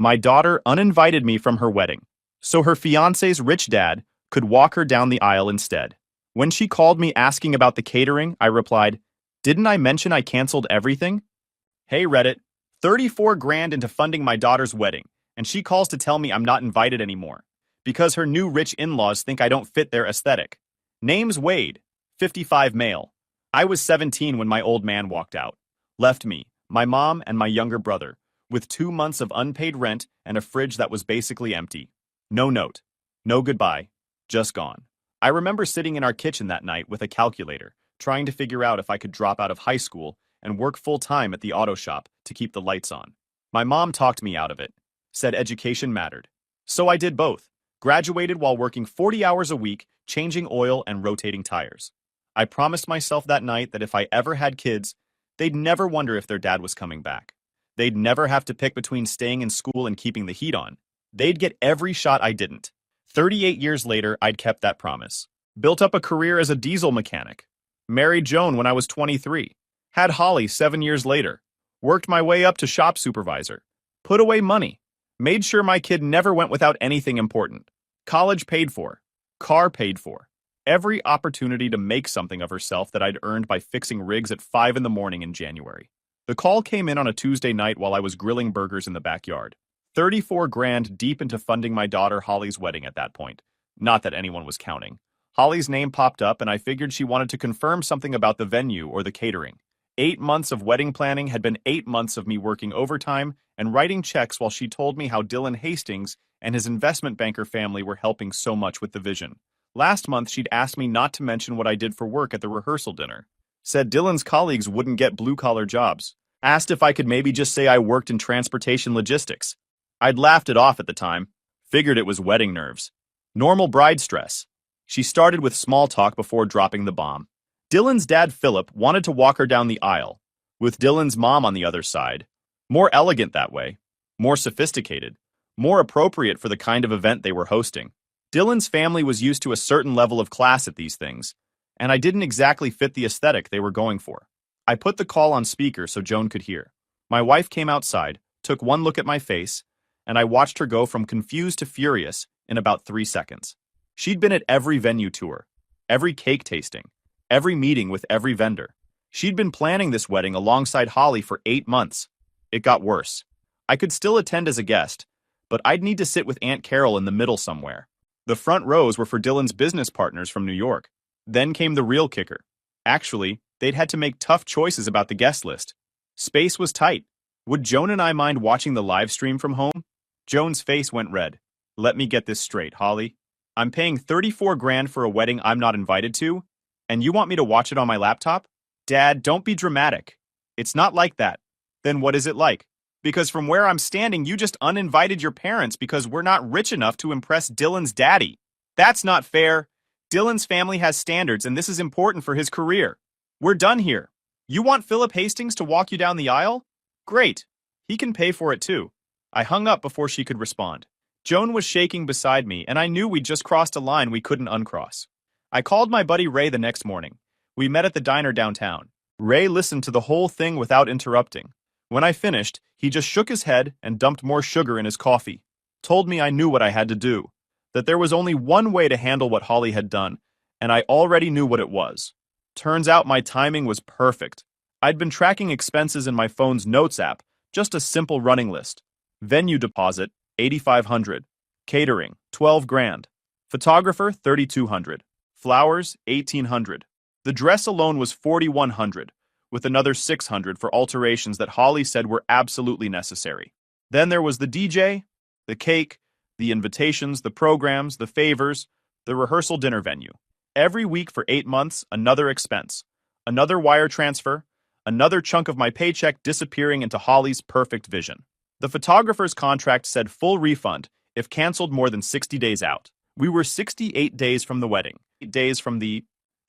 My daughter uninvited me from her wedding, so her fiancé's rich dad could walk her down the aisle instead. When she called me asking about the catering, I replied, "Didn't I mention I canceled everything?" Hey Reddit, 34 grand into funding my daughter's wedding, and she calls to tell me I'm not invited anymore because her new rich in-laws think I don't fit their aesthetic. Name's Wade, 55 male. I was 17 when my old man walked out. Left me, my mom, and my younger brother, with 2 months of unpaid rent and a fridge that was basically empty. No note. No goodbye. Just gone. I remember sitting in our kitchen that night with a calculator, trying to figure out if I could drop out of high school and work full-time at the auto shop to keep the lights on. My mom talked me out of it, said education mattered. So I did both. Graduated while working 40 hours a week, changing oil and rotating tires. I promised myself that night that if I ever had kids, they'd never wonder if their dad was coming back. They'd never have to pick between staying in school and keeping the heat on. They'd get every shot I didn't. 38 years later, I'd kept that promise. Built up a career as a diesel mechanic. Married Joan when I was 23. Had Holly 7 years later. Worked my way up to shop supervisor. Put away money. Made sure my kid never went without anything important. College paid for. Car paid for. Every opportunity to make something of herself that I'd earned by fixing rigs at 5 in the morning in January. The call came in on a Tuesday night while I was grilling burgers in the backyard. 34 grand deep into funding my daughter Holly's wedding at that point. Not that anyone was counting. Holly's name popped up and I figured she wanted to confirm something about the venue or the catering. 8 months of wedding planning had been 8 months of me working overtime and writing checks while she told me how Dylan Hastings and his investment banker family were helping so much with the vision. Last month, she'd asked me not to mention what I did for work at the rehearsal dinner. Said Dylan's colleagues wouldn't get blue-collar jobs. Asked if I could maybe just say I worked in transportation logistics. I'd laughed it off at the time. Figured it was wedding nerves. Normal bride stress. She started with small talk before dropping the bomb. Dylan's dad, Philip, wanted to walk her down the aisle, with Dylan's mom on the other side. More elegant that way. More sophisticated. More appropriate for the kind of event they were hosting. Dylan's family was used to a certain level of class at these things, and I didn't exactly fit the aesthetic they were going for. I put the call on speaker so Joan could hear. My wife came outside, took one look at my face, and I watched her go from confused to furious in about 3 seconds. She'd been at every venue tour, every cake tasting, every meeting with every vendor. She'd been planning this wedding alongside Holly for 8 months. It got worse. I could still attend as a guest, but I'd need to sit with Aunt Carol in the middle somewhere. The front rows were for Dylan's business partners from New York. Then came the real kicker. Actually, they'd had to make tough choices about the guest list. Space was tight. Would Joan and I mind watching the live stream from home? Joan's face went red. Let me get this straight, Holly. I'm paying 34 grand for a wedding I'm not invited to, and you want me to watch it on my laptop? Dad, don't be dramatic. It's not like that. Then what is it like? Because from where I'm standing, you just uninvited your parents because we're not rich enough to impress Dylan's daddy. That's not fair. Dylan's family has standards, and this is important for his career. We're done here. You want Philip Hastings to walk you down the aisle? Great. He can pay for it too. I hung up before she could respond. Joan was shaking beside me, and I knew we'd just crossed a line we couldn't uncross. I called my buddy Ray the next morning. We met at the diner downtown. Ray listened to the whole thing without interrupting. When I finished, he just shook his head and dumped more sugar in his coffee. Told me I knew what I had to do. That there was only one way to handle what Holly had done, and I already knew what it was. Turns out my timing was perfect. I'd been tracking expenses in my phone's notes app, just a simple running list. Venue deposit, $8,500. Catering, 12 grand. Photographer, 3,200. Flowers, 1,800. The dress alone was 4,100, with another 600 for alterations that Holly said were absolutely necessary. Then there was the DJ, the cake, the invitations, the programs, the favors, the rehearsal dinner venue. Every week for 8 months, another expense. Another wire transfer, another chunk of my paycheck disappearing into Holly's perfect vision. The photographer's contract said full refund if canceled more than 60 days out. We were 68 days from the wedding. 8 days from the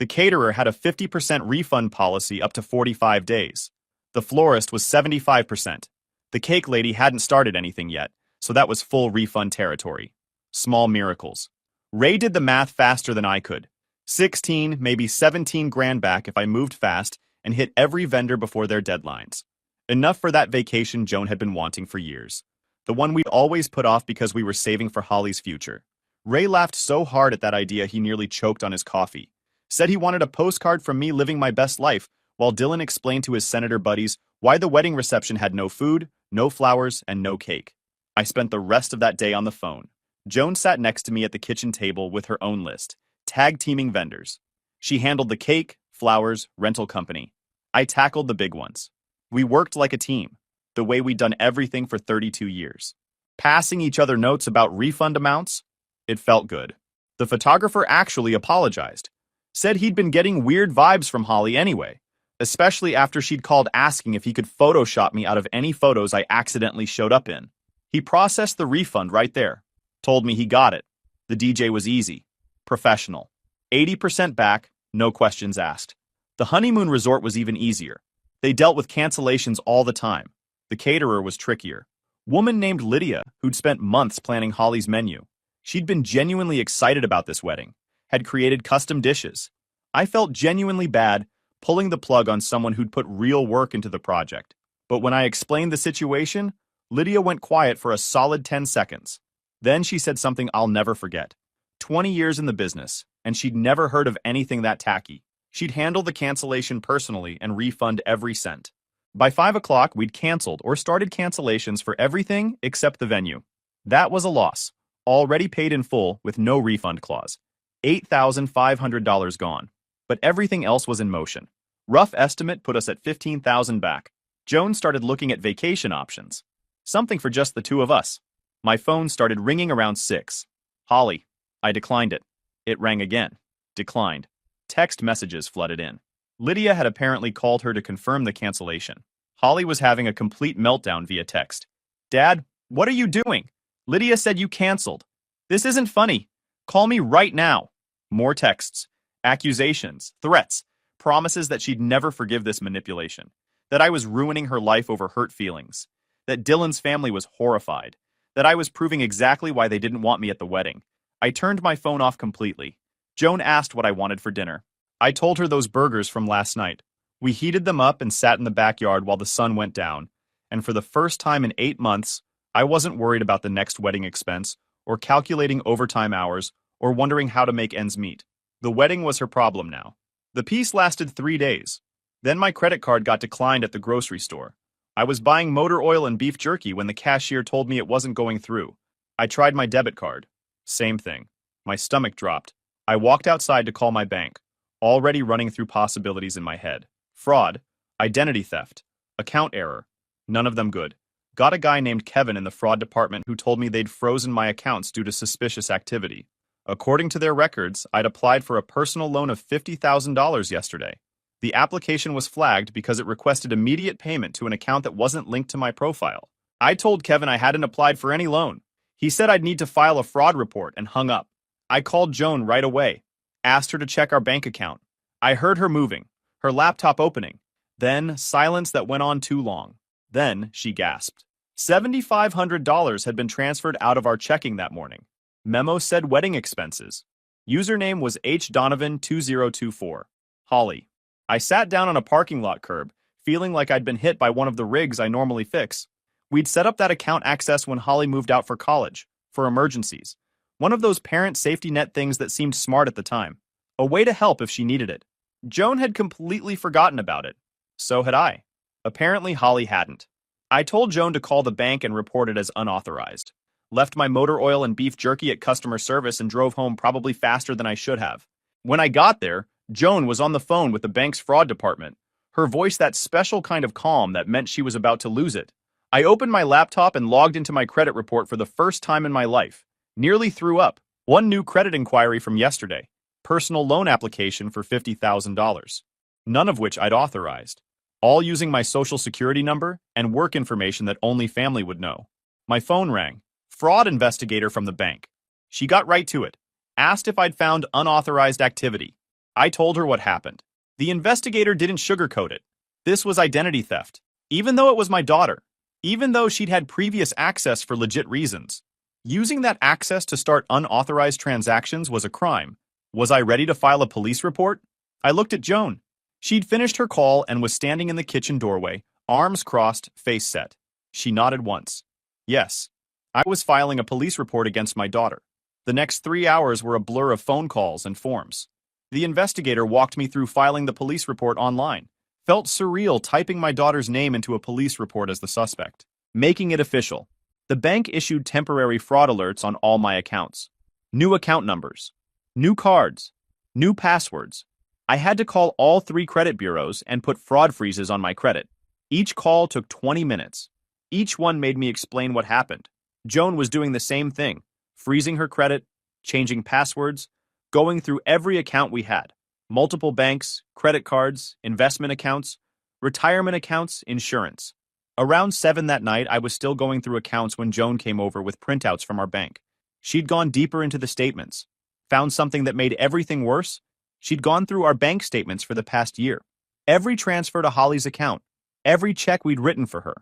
caterer had a 50% refund policy up to 45 days. The florist was 75%. The cake lady hadn't started anything yet, so that was full refund territory. Small miracles. Ray did the math faster than I could. 16, maybe 17 grand back if I moved fast and hit every vendor before their deadlines. Enough for that vacation Joan had been wanting for years. The one we'd always put off because we were saving for Holly's future. Ray laughed so hard at that idea he nearly choked on his coffee. Said he wanted a postcard from me living my best life, while Dylan explained to his senator buddies why the wedding reception had no food, no flowers, and no cake. I spent the rest of that day on the phone. Joan sat next to me at the kitchen table with her own list, tag-teaming vendors. She handled the cake, flowers, rental company. I tackled the big ones. We worked like a team, the way we'd done everything for 32 years. Passing each other notes about refund amounts, it felt good. The photographer actually apologized. Said he'd been getting weird vibes from Holly anyway, especially after she'd called asking if he could Photoshop me out of any photos I accidentally showed up in. He processed the refund right there. Told me he got it. The DJ was easy. Professional. 80% back, no questions asked. The honeymoon resort was even easier. They dealt with cancellations all the time. The caterer was trickier. Woman named Lydia, who'd spent months planning Holly's menu. She'd been genuinely excited about this wedding, had created custom dishes. I felt genuinely bad pulling the plug on someone who'd put real work into the project. But when I explained the situation, Lydia went quiet for a solid 10 seconds. Then she said something I'll never forget. 20 years in the business, and she'd never heard of anything that tacky. She'd handle the cancellation personally and refund every cent. By 5 o'clock, we'd canceled or started cancellations for everything except the venue. That was a loss. Already paid in full with no refund clause. $8,500 gone. But everything else was in motion. Rough estimate put us at $15,000 back. Joan started looking at vacation options. Something for just the two of us. My phone started ringing around 6. Holly. I declined it. It rang again. Declined. Text messages flooded in. Lydia had apparently called her to confirm the cancellation. Holly was having a complete meltdown via text. Dad, what are you doing? Lydia said you canceled. This isn't funny. Call me right now. More texts. Accusations. Threats. Promises that she'd never forgive this manipulation. That I was ruining her life over hurt feelings. That Dylan's family was horrified. That I was proving exactly why they didn't want me at the wedding. I turned my phone off completely. Joan asked what I wanted for dinner. I told her those burgers from last night. We heated them up and sat in the backyard while the sun went down. And for the first time in 8 months, I wasn't worried about the next wedding expense, or calculating overtime hours, or wondering how to make ends meet. The wedding was her problem now. The peace lasted 3 days. Then my credit card got declined at the grocery store. I was buying motor oil and beef jerky when the cashier told me it wasn't going through. I tried my debit card. Same thing. My stomach dropped. I walked outside to call my bank, already running through possibilities in my head. Fraud, identity theft, account error. None of them good. Got a guy named Kevin in the fraud department who told me they'd frozen my accounts due to suspicious activity. According to their records, I'd applied for a personal loan of $50,000 yesterday. The application was flagged because it requested immediate payment to an account that wasn't linked to my profile. I told Kevin I hadn't applied for any loan. He said I'd need to file a fraud report and hung up. I called Joan right away, asked her to check our bank account. I heard her moving, her laptop opening. Then silence that went on too long. Then she gasped. $7,500 had been transferred out of our checking that morning. Memo said wedding expenses. Username was HDonovan2024. Holly. I sat down on a parking lot curb, feeling like I'd been hit by one of the rigs I normally fix. We'd set up that account access when Holly moved out for college, for emergencies. One of those parent safety net things that seemed smart at the time. A way to help if she needed it. Joan had completely forgotten about it. So had I. Apparently Holly hadn't. I told Joan to call the bank and report it as unauthorized. Left my motor oil and beef jerky at customer service and drove home probably faster than I should have. When I got there, Joan was on the phone with the bank's fraud department. Her voice that special kind of calm that meant she was about to lose it. I opened my laptop and logged into my credit report for the first time in my life. Nearly threw up. One new credit inquiry from yesterday. Personal loan application for $50,000. None of which I'd authorized. All using my social security number and work information that only family would know. My phone rang. Fraud investigator from the bank. She got right to it. Asked if I'd found unauthorized activity. I told her what happened. The investigator didn't sugarcoat it. This was identity theft. Even though it was my daughter. Even though she'd had previous access for legit reasons. Using that access to start unauthorized transactions was a crime. Was I ready to file a police report? I looked at Joan. She'd finished her call and was standing in the kitchen doorway, arms crossed, face set. She nodded once. Yes. I was filing a police report against my daughter. The next 3 hours were a blur of phone calls and forms. The investigator walked me through filing the police report online. Felt surreal typing my daughter's name into a police report as the suspect. Making it official. The bank issued temporary fraud alerts on all my accounts. New account numbers. New cards. New passwords. I had to call all 3 credit bureaus and put fraud freezes on my credit. Each call took 20 minutes. Each one made me explain what happened. Joan was doing the same thing, freezing her credit, changing passwords, going through every account we had. Multiple banks, credit cards, investment accounts, retirement accounts, insurance. Around 7 that night, I was still going through accounts when Joan came over with printouts from our bank. She'd gone deeper into the statements. Found something that made everything worse. She'd gone through our bank statements for the past year. Every transfer to Holly's account. Every check we'd written for her.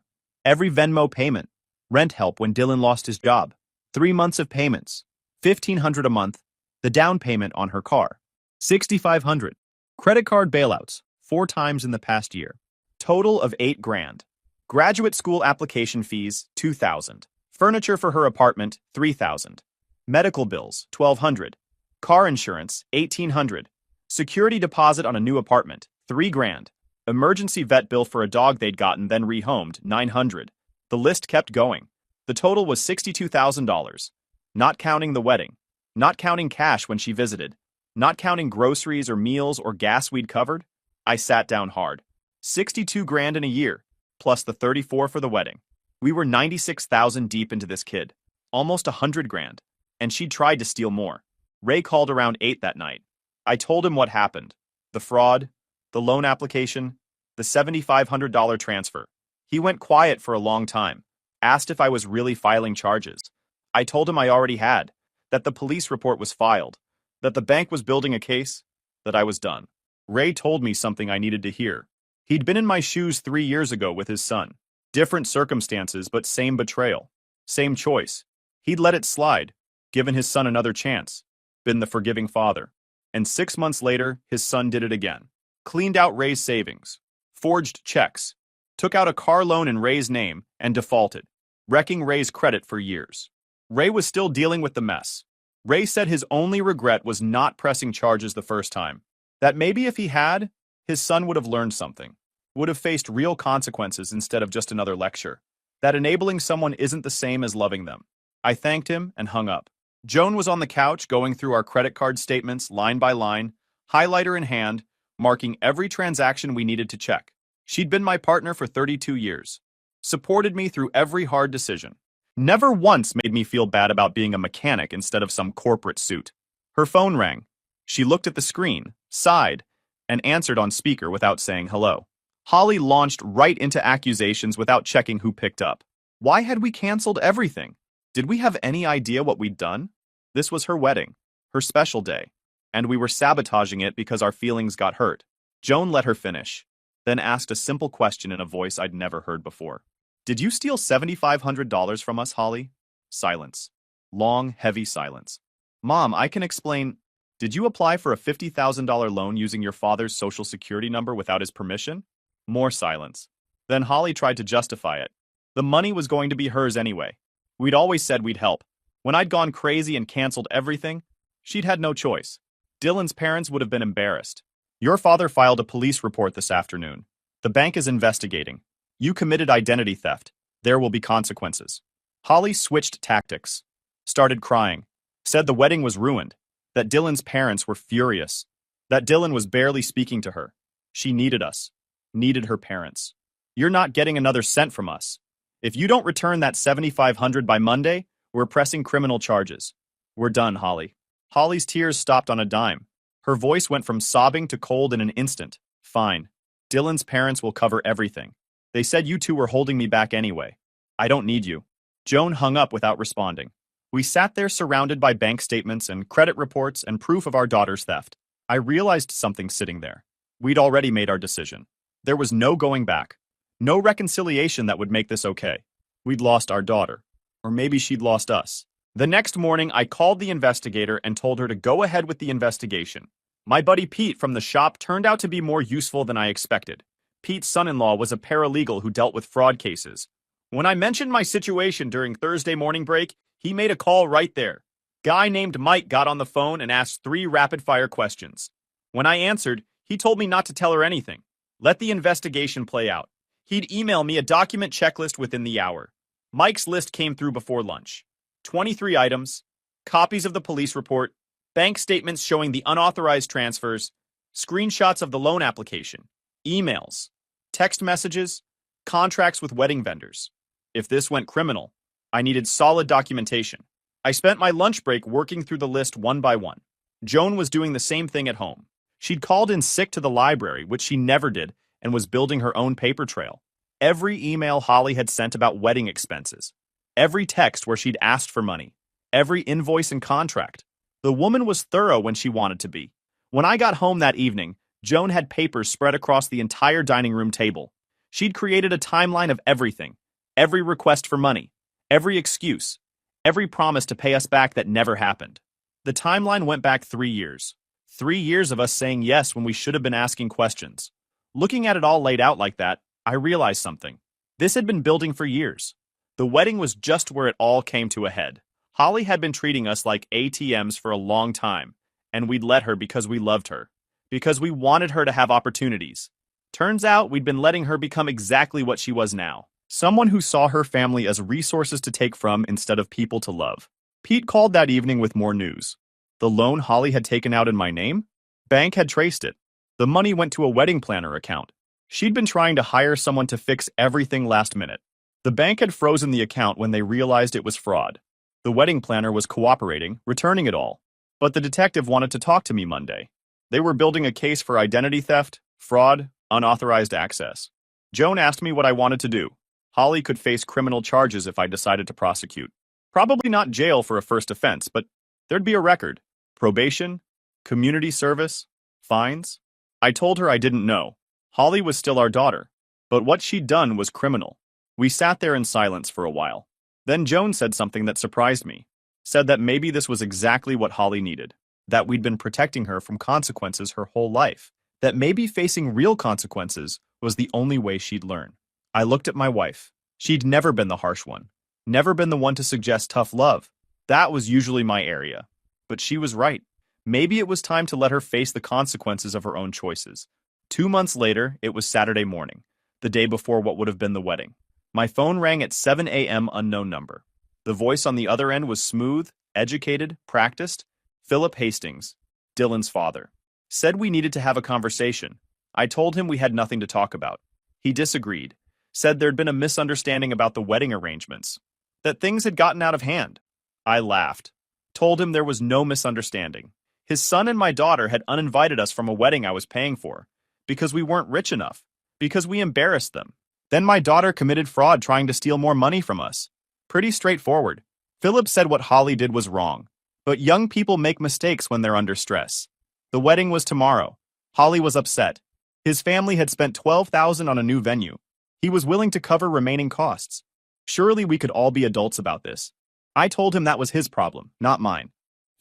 Every Venmo payment. Rent help when Dylan lost his job. 3 months of payments. $1,500 a month. The down payment on her car. $6,500. Credit card bailouts. 4 times in the past year. Total of $8 grand. Graduate school application fees, $2,000. Furniture for her apartment, $3,000. Medical bills, $1,200. Car insurance, $1,800. Security deposit on a new apartment, $3 grand. Emergency vet bill for a dog they'd gotten then rehomed, $900. The list kept going. The total was $62,000. Not counting the wedding. Not counting cash when she visited. Not counting groceries or meals or gas we'd covered. I sat down hard. 62 grand in a year, plus the 34 for the wedding. We were 96,000 deep into this kid. Almost 100 grand. And she'd tried to steal more. Ray called around 8 that night. I told him what happened. The fraud, the loan application, the $7,500 transfer. He went quiet for a long time. Asked if I was really filing charges. I told him I already had. That the police report was filed. That the bank was building a case. That I was done. Ray told me something I needed to hear. He'd been in my shoes 3 years ago with his son. Different circumstances, but same betrayal. Same choice. He'd let it slide. Given his son another chance. Been the forgiving father. And 6 months later, his son did it again. Cleaned out Ray's savings. Forged checks. Took out a car loan in Ray's name and defaulted. Wrecking Ray's credit for years. Ray was still dealing with the mess. Ray said his only regret was not pressing charges the first time. That maybe if he had, his son would have learned something. Would have faced real consequences instead of just another lecture. That enabling someone isn't the same as loving them. I thanked him and hung up. Joan was on the couch going through our credit card statements line by line, highlighter in hand, marking every transaction we needed to check. She'd been my partner for 32 years. Supported me through every hard decision. Never once made me feel bad about being a mechanic instead of some corporate suit. Her phone rang. She looked at the screen, sighed, and answered on speaker without saying hello. Holly launched right into accusations without checking who picked up. Why had we canceled everything? Did we have any idea what we'd done? This was her wedding, her special day, and we were sabotaging it because our feelings got hurt. Joan let her finish, then asked a simple question in a voice I'd never heard before. Did you steal $7,500 from us, Holly? Silence. Long, heavy silence. Mom, I can explain. Did you apply for a $50,000 loan using your father's social security number without his permission? More silence. Then Holly tried to justify it. The money was going to be hers anyway. We'd always said we'd help. When I'd gone crazy and canceled everything, she'd had no choice. Dylan's parents would have been embarrassed. Your father filed a police report this afternoon. The bank is investigating. You committed identity theft. There will be consequences. Holly switched tactics. Started crying. Said the wedding was ruined. That Dylan's parents were furious. That Dylan was barely speaking to her. She needed us. Needed her parents. You're not getting another cent from us. If you don't return that $7,500 by Monday, we're pressing criminal charges. We're done, Holly. Holly's tears stopped on a dime. Her voice went from sobbing to cold in an instant. Fine. Dylan's parents will cover everything. They said you two were holding me back anyway. I don't need you. Joan hung up without responding. We sat there surrounded by bank statements and credit reports and proof of our daughter's theft. I realized something sitting there. We'd already made our decision. There was no going back. No reconciliation that would make this okay. We'd lost our daughter. Or maybe she'd lost us. The next morning, I called the investigator and told her to go ahead with the investigation. My buddy Pete from the shop turned out to be more useful than I expected. Pete's son-in-law was a paralegal who dealt with fraud cases. When I mentioned my situation during Thursday morning break, he made a call right there. Guy named Mike got on the phone and asked 3 rapid-fire questions. When I answered, he told me not to tell her anything. Let the investigation play out. He'd email me a document checklist within the hour. Mike's list came through before lunch. 23 items, copies of the police report, bank statements showing the unauthorized transfers, screenshots of the loan application, emails, text messages, contracts with wedding vendors. If this went criminal, I needed solid documentation. I spent my lunch break working through the list one by one. Joan was doing the same thing at home. She'd called in sick to the library, which she never did, and was building her own paper trail. Every email Holly had sent about wedding expenses. Every text where she'd asked for money. Every invoice and contract. The woman was thorough when she wanted to be. When I got home that evening, Joan had papers spread across the entire dining room table. She'd created a timeline of everything. Every request for money. Every excuse. Every promise to pay us back that never happened. The timeline went back 3 years. 3 years of us saying yes when we should have been asking questions. Looking at it all laid out like that, I realized something. This had been building for years. The wedding was just where it all came to a head. Holly had been treating us like ATMs for a long time, and we'd let her because we loved her. Because we wanted her to have opportunities. Turns out we'd been letting her become exactly what she was now. Someone who saw her family as resources to take from instead of people to love. Pete called that evening with more news. The loan Holly had taken out in my name? Bank had traced it. The money went to a wedding planner account. She'd been trying to hire someone to fix everything last minute. The bank had frozen the account when they realized it was fraud. The wedding planner was cooperating, returning it all. But the detective wanted to talk to me Monday. They were building a case for identity theft, fraud, unauthorized access. Joan asked me what I wanted to do. Holly could face criminal charges if I decided to prosecute. Probably not jail for a first offense, but there'd be a record. Probation, community service, fines. I told her I didn't know. Holly was still our daughter, but what she'd done was criminal. We sat there in silence for a while. Then Joan said something that surprised me. Said that maybe this was exactly what Holly needed. That we'd been protecting her from consequences her whole life. That maybe facing real consequences was the only way she'd learn. I looked at my wife. She'd never been the harsh one. Never been the one to suggest tough love. That was usually my area. But she was right. Maybe it was time to let her face the consequences of her own choices. 2 months later, it was Saturday morning, the day before what would have been the wedding. My phone rang at 7 a.m. unknown number. The voice on the other end was smooth, educated, practiced. Philip Hastings, Dylan's father. Said we needed to have a conversation. I told him we had nothing to talk about. He disagreed. Said there'd been a misunderstanding about the wedding arrangements. That things had gotten out of hand. I laughed. Told him there was no misunderstanding. His son and my daughter had uninvited us from a wedding I was paying for. Because we weren't rich enough. Because we embarrassed them. Then my daughter committed fraud trying to steal more money from us. Pretty straightforward. Philip said what Holly did was wrong. But young people make mistakes when they're under stress. The wedding was tomorrow. Holly was upset. His family had spent $12,000 on a new venue. He was willing to cover remaining costs. Surely we could all be adults about this. I told him that was his problem, not mine.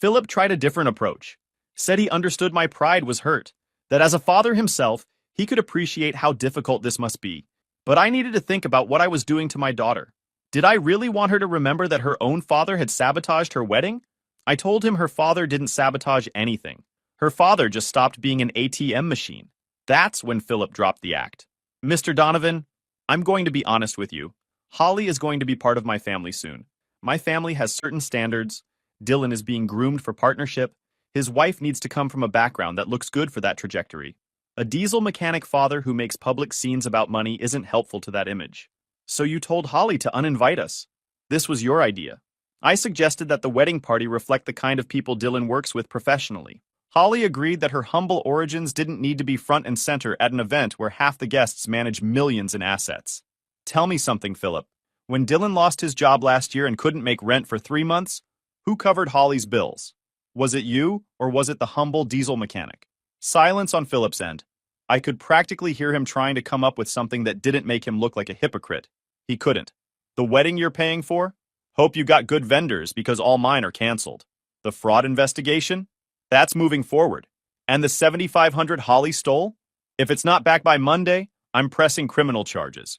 Philip tried a different approach. Said he understood my pride was hurt. That as a father himself, he could appreciate how difficult this must be. But I needed to think about what I was doing to my daughter. Did I really want her to remember that her own father had sabotaged her wedding? I told him her father didn't sabotage anything. Her father just stopped being an ATM machine. That's when Philip dropped the act. Mr. Donovan, I'm going to be honest with you. Holly is going to be part of my family soon. My family has certain standards. Dylan is being groomed for partnership. His wife needs to come from a background that looks good for that trajectory. A diesel mechanic father who makes public scenes about money isn't helpful to that image. So you told Holly to uninvite us. This was your idea. I suggested that the wedding party reflect the kind of people Dylan works with professionally. Holly agreed that her humble origins didn't need to be front and center at an event where half the guests manage millions in assets. Tell me something, Philip. When Dylan lost his job last year and couldn't make rent for 3 months, who covered Holly's bills? Was it you, or was it the humble diesel mechanic? Silence on Philip's end. I could practically hear him trying to come up with something that didn't make him look like a hypocrite. He couldn't. The wedding you're paying for? Hope you got good vendors because all mine are canceled. The fraud investigation? That's moving forward. And the $7,500 Holly stole? If it's not back by Monday, I'm pressing criminal charges.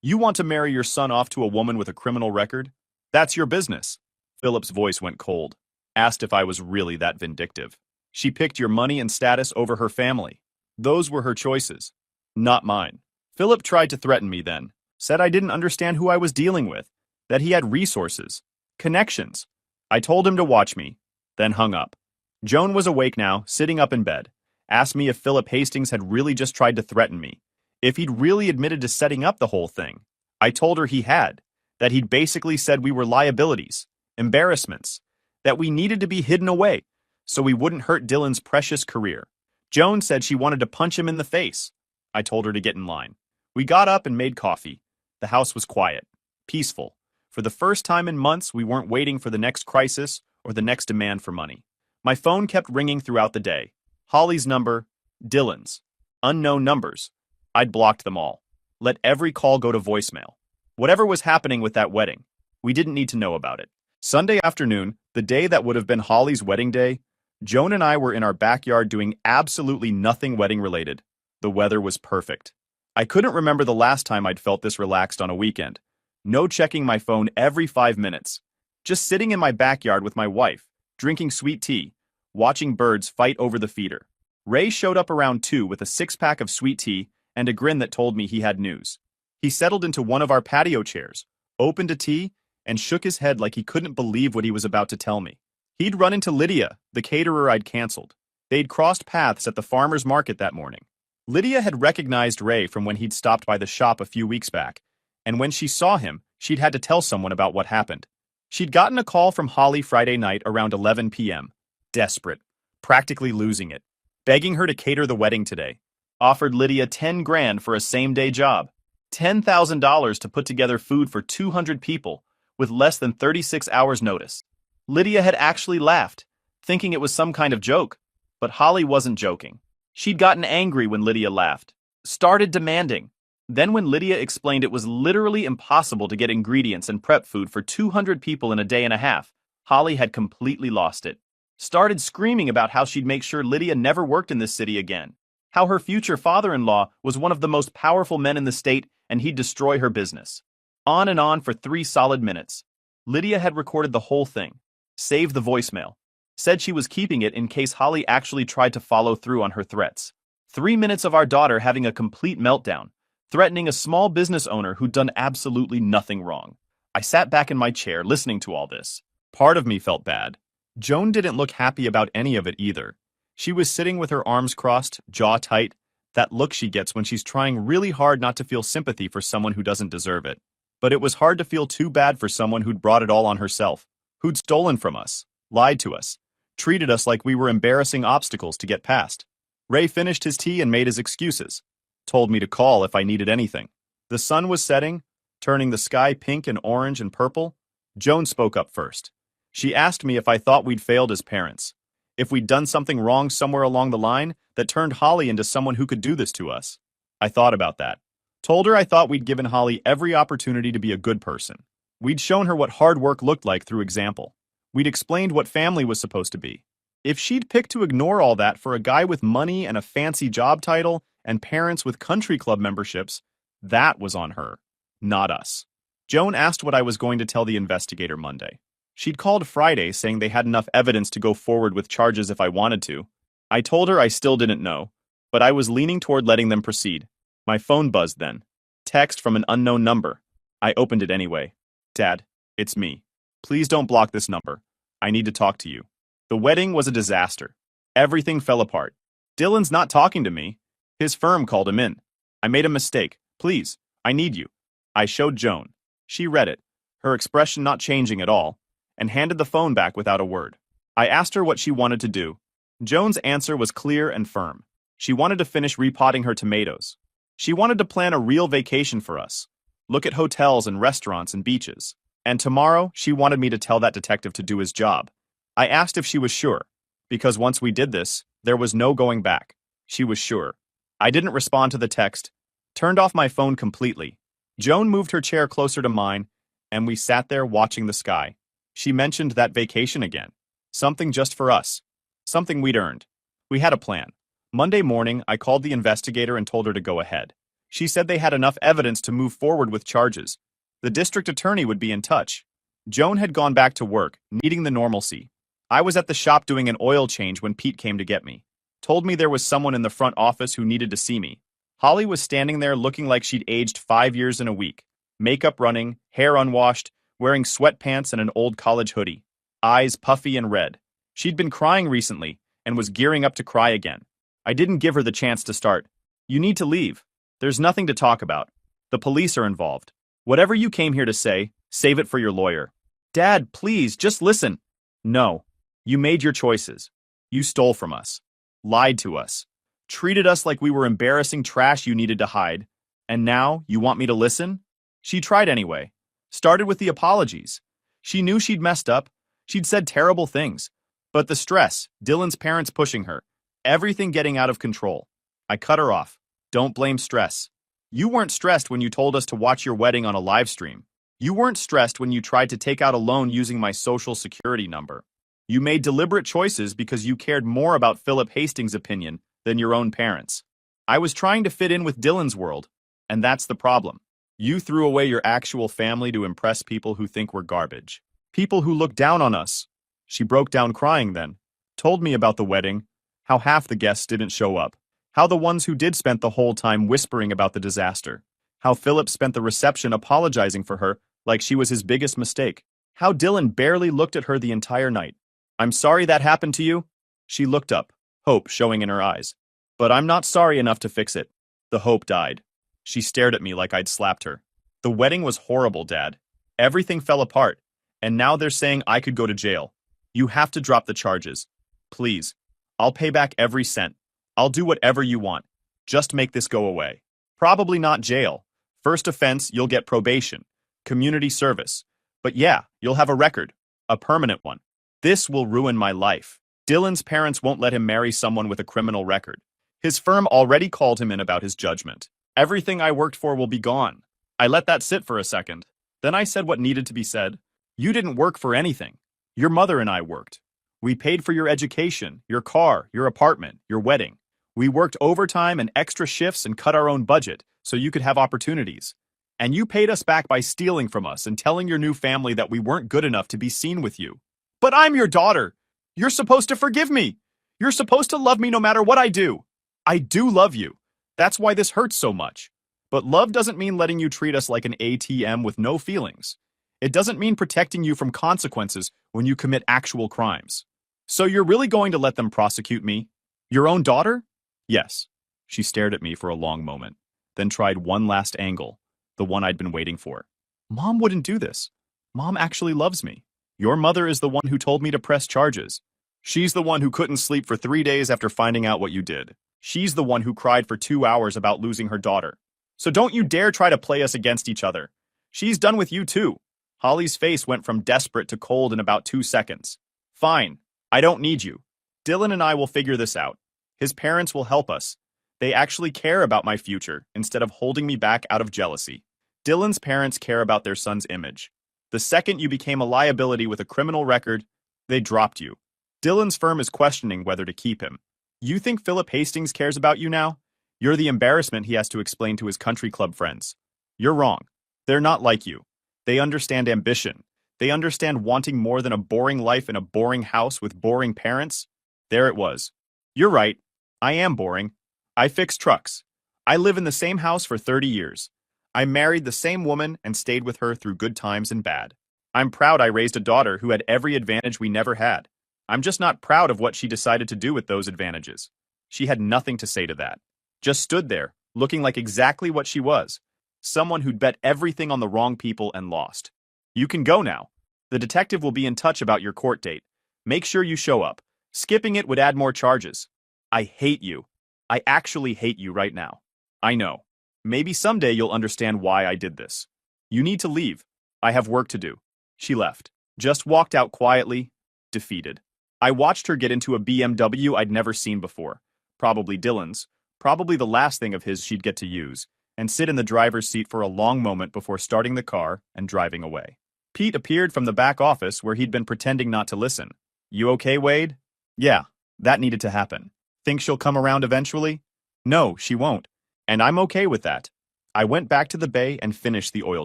You want to marry your son off to a woman with a criminal record? That's your business. Philip's voice went cold. Asked if I was really that vindictive. She picked your money and status over her family. Those were her choices, not mine. Philip tried to threaten me then. Said I didn't understand who I was dealing with. That he had resources. Connections. I told him to watch me, then hung up. Joan was awake now, sitting up in bed. Asked me if Philip Hastings had really just tried to threaten me. If he'd really admitted to setting up the whole thing. I told her he had. That he'd basically said we were liabilities, embarrassments, that we needed to be hidden away, so we wouldn't hurt Dylan's precious career. Joan said she wanted to punch him in the face. I told her to get in line. We got up and made coffee. The house was quiet, peaceful. For the first time in months, we weren't waiting for the next crisis or the next demand for money. My phone kept ringing throughout the day. Holly's number, Dylan's. Unknown numbers. I'd blocked them all. Let every call go to voicemail. Whatever was happening with that wedding, we didn't need to know about it. Sunday afternoon, the day that would have been Holly's wedding day, Joan and I were in our backyard doing absolutely nothing wedding related. The weather was perfect. I couldn't remember the last time I'd felt this relaxed on a weekend. No checking my phone every 5 minutes. Just sitting in my backyard with my wife, drinking sweet tea, watching birds fight over the feeder. Ray showed up around 2 with a 6-pack of sweet tea and a grin that told me he had news. He settled into one of our patio chairs, opened a tea, and shook his head like he couldn't believe what he was about to tell me. He'd run into Lydia, the caterer I'd canceled. They'd crossed paths at the farmer's market that morning. Lydia had recognized Ray from when he'd stopped by the shop a few weeks back, and when she saw him, she'd had to tell someone about what happened. She'd gotten a call from Holly Friday night around 11 p.m. Desperate, practically losing it, begging her to cater the wedding today. Offered Lydia 10 grand for a same-day job. $10,000 to put together food for 200 people with less than 36 hours notice. Lydia had actually laughed, thinking it was some kind of joke, but Holly wasn't joking. She'd gotten angry when Lydia laughed, started demanding. Then when Lydia explained it was literally impossible to get ingredients and prep food for 200 people in a day and a half, Holly had completely lost it. Started screaming about how she'd make sure Lydia never worked in this city again. How her future father-in-law was one of the most powerful men in the state and he'd destroy her business. On and on for 3 solid minutes. Lydia had recorded the whole thing, saved the voicemail, said she was keeping it in case Holly actually tried to follow through on her threats. 3 minutes of our daughter having a complete meltdown, threatening a small business owner who'd done absolutely nothing wrong. I sat back in my chair listening to all this. Part of me felt bad. Joan didn't look happy about any of it either. She was sitting with her arms crossed, jaw tight, that look she gets when she's trying really hard not to feel sympathy for someone who doesn't deserve it. But it was hard to feel too bad for someone who'd brought it all on herself, who'd stolen from us, lied to us, treated us like we were embarrassing obstacles to get past. Ray finished his tea and made his excuses. Told me to call if I needed anything. The sun was setting, turning the sky pink and orange and purple. Joan spoke up first. She asked me if I thought we'd failed as parents. If we'd done something wrong somewhere along the line that turned Holly into someone who could do this to us. I thought about that. Told her I thought we'd given Holly every opportunity to be a good person. We'd shown her what hard work looked like through example. We'd explained what family was supposed to be. If she'd picked to ignore all that for a guy with money and a fancy job title and parents with country club memberships, that was on her, not us. Joan asked what I was going to tell the investigator Monday. She'd called Friday saying they had enough evidence to go forward with charges if I wanted to. I told her I still didn't know, but I was leaning toward letting them proceed. My phone buzzed then. Text from an unknown number. I opened it anyway. Dad, it's me. Please don't block this number. I need to talk to you. The wedding was a disaster. Everything fell apart. Dylan's not talking to me. His firm called him in. I made a mistake. Please, I need you. I showed Joan. She read it, her expression not changing at all, and handed the phone back without a word. I asked her what she wanted to do. Joan's answer was clear and firm. She wanted to finish repotting her tomatoes. She wanted to plan a real vacation for us, look at hotels and restaurants and beaches. And tomorrow, she wanted me to tell that detective to do his job. I asked if she was sure, because once we did this, there was no going back. She was sure. I didn't respond to the text, turned off my phone completely. Joan moved her chair closer to mine, and we sat there watching the sky. She mentioned that vacation again. Something just for us. Something we'd earned. We had a plan. Monday morning, I called the investigator and told her to go ahead. She said they had enough evidence to move forward with charges. The district attorney would be in touch. Joan had gone back to work, needing the normalcy. I was at the shop doing an oil change when Pete came to get me. Told me there was someone in the front office who needed to see me. Holly was standing there looking like she'd aged 5 years in a week. Makeup running, hair unwashed, wearing sweatpants and an old college hoodie. Eyes puffy and red. She'd been crying recently and was gearing up to cry again. I didn't give her the chance to start. You need to leave. There's nothing to talk about. The police are involved. Whatever you came here to say, save it for your lawyer. Dad, please, just listen. No. You made your choices. You stole from us. Lied to us. Treated us like we were embarrassing trash you needed to hide. And now, you want me to listen? She tried anyway. Started with the apologies. She knew she'd messed up. She'd said terrible things. But the stress, Dylan's parents pushing her, everything getting out of control. I cut her off. Don't blame stress. You weren't stressed when you told us to watch your wedding on a live stream. You weren't stressed when you tried to take out a loan using my social security number. You made deliberate choices because you cared more about Philip Hastings' opinion than your own parents. I was trying to fit in with Dylan's world, and that's the problem. You threw away your actual family to impress people who think we're garbage. People who look down on us. She broke down crying then. Told me about the wedding, how half the guests didn't show up, how the ones who did spent the whole time whispering about the disaster, how Philip spent the reception apologizing for her like she was his biggest mistake, how Dylan barely looked at her the entire night. I'm sorry that happened to you. She looked up, hope showing in her eyes. But I'm not sorry enough to fix it. The hope died. She stared at me like I'd slapped her. The wedding was horrible, Dad. Everything fell apart, and now they're saying I could go to jail. You have to drop the charges. Please. I'll pay back every cent. I'll do whatever you want. Just make this go away. Probably not jail. First offense, you'll get probation. Community service. But yeah, you'll have a record. A permanent one. This will ruin my life. Dylan's parents won't let him marry someone with a criminal record. His firm already called him in about his judgment. Everything I worked for will be gone. I let that sit for a second. Then I said what needed to be said. You didn't work for anything. Your mother and I worked. We paid for your education, your car, your apartment, your wedding. We worked overtime and extra shifts and cut our own budget so you could have opportunities. And you paid us back by stealing from us and telling your new family that we weren't good enough to be seen with you. But I'm your daughter. You're supposed to forgive me. You're supposed to love me no matter what I do. I do love you. That's why this hurts so much. But love doesn't mean letting you treat us like an ATM with no feelings. It doesn't mean protecting you from consequences when you commit actual crimes. So you're really going to let them prosecute me? Your own daughter? Yes. She stared at me for a long moment, then tried one last angle, the one I'd been waiting for. Mom wouldn't do this. Mom actually loves me. Your mother is the one who told me to press charges. She's the one who couldn't sleep for 3 days after finding out what you did. She's the one who cried for 2 hours about losing her daughter. So don't you dare try to play us against each other. She's done with you too. Holly's face went from desperate to cold in about 2 seconds. Fine. I don't need you. Dylan and I will figure this out. His parents will help us. They actually care about my future instead of holding me back out of jealousy. Dylan's parents care about their son's image. The second you became a liability with a criminal record, they dropped you. Dylan's firm is questioning whether to keep him. You think Philip Hastings cares about you now? You're the embarrassment he has to explain to his country club friends. You're wrong. They're not like you. They understand ambition. They understand wanting more than a boring life in a boring house with boring parents. There it was. You're right. I am boring. I fix trucks. I live in the same house for 30 years. I married the same woman and stayed with her through good times and bad. I'm proud I raised a daughter who had every advantage we never had. I'm just not proud of what she decided to do with those advantages. She had nothing to say to that. Just stood there, looking like exactly what she was. Someone who'd bet everything on the wrong people and lost. You can go now. The detective will be in touch about your court date. Make sure you show up. Skipping it would add more charges. I hate you. I actually hate you right now. I know. Maybe someday you'll understand why I did this. You need to leave. I have work to do. She left. Just walked out quietly, defeated. I watched her get into a BMW I'd never seen before. Probably Dylan's. Probably the last thing of his she'd get to use. And sit in the driver's seat for a long moment before starting the car and driving away. Pete appeared from the back office where he'd been pretending not to listen. You okay, Wade? Yeah, that needed to happen. Think she'll come around eventually? No, she won't. And I'm okay with that. I went back to the bay and finished the oil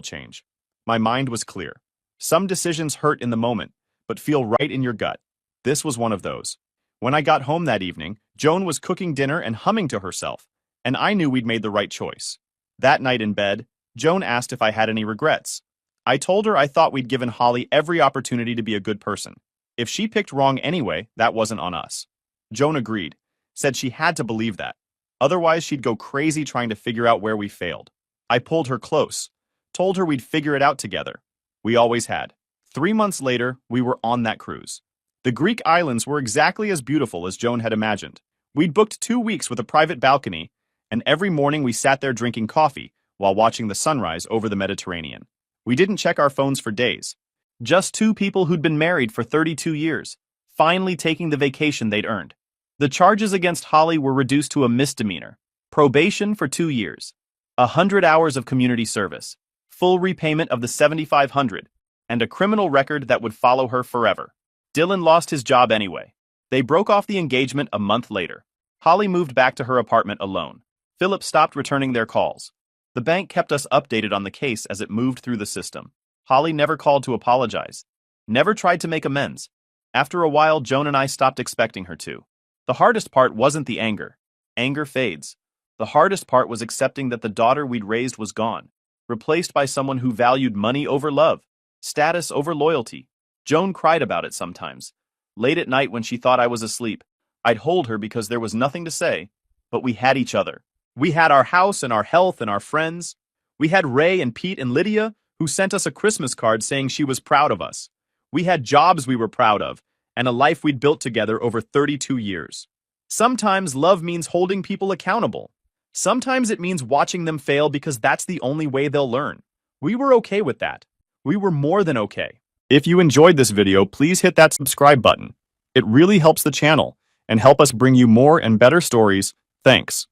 change. My mind was clear. Some decisions hurt in the moment, but feel right in your gut. This was one of those. When I got home that evening, Joan was cooking dinner and humming to herself, and I knew we'd made the right choice. That night in bed, Joan asked if I had any regrets. I told her I thought we'd given Holly every opportunity to be a good person. If she picked wrong anyway, that wasn't on us. Joan agreed, said she had to believe that. Otherwise, she'd go crazy trying to figure out where we failed. I pulled her close, told her we'd figure it out together. We always had. 3 months later, we were on that cruise. The Greek islands were exactly as beautiful as Joan had imagined. We'd booked 2 weeks with a private balcony, and every morning we sat there drinking coffee while watching the sunrise over the Mediterranean. We didn't check our phones for days. Just two people who'd been married for 32 years, finally taking the vacation they'd earned. The charges against Holly were reduced to a misdemeanor, probation for 2 years, 100 hours of community service, full repayment of the $7,500, and a criminal record that would follow her forever. Dylan lost his job anyway. They broke off the engagement a month later. Holly moved back to her apartment alone. Philip stopped returning their calls. The bank kept us updated on the case as it moved through the system. Holly never called to apologize, never tried to make amends. After a while, Joan and I stopped expecting her to. The hardest part wasn't the anger. Anger fades. The hardest part was accepting that the daughter we'd raised was gone, replaced by someone who valued money over love, status over loyalty. Joan cried about it sometimes. Late at night when she thought I was asleep, I'd hold her because there was nothing to say, but we had each other. We had our house and our health and our friends. We had Ray and Pete and Lydia, who sent us a Christmas card saying she was proud of us. We had jobs we were proud of, and a life we'd built together over 32 years. Sometimes love means holding people accountable. Sometimes it means watching them fail because that's the only way they'll learn. We were okay with that. We were more than okay. If you enjoyed this video, please hit that subscribe button. It really helps the channel and help us bring you more and better stories. Thanks.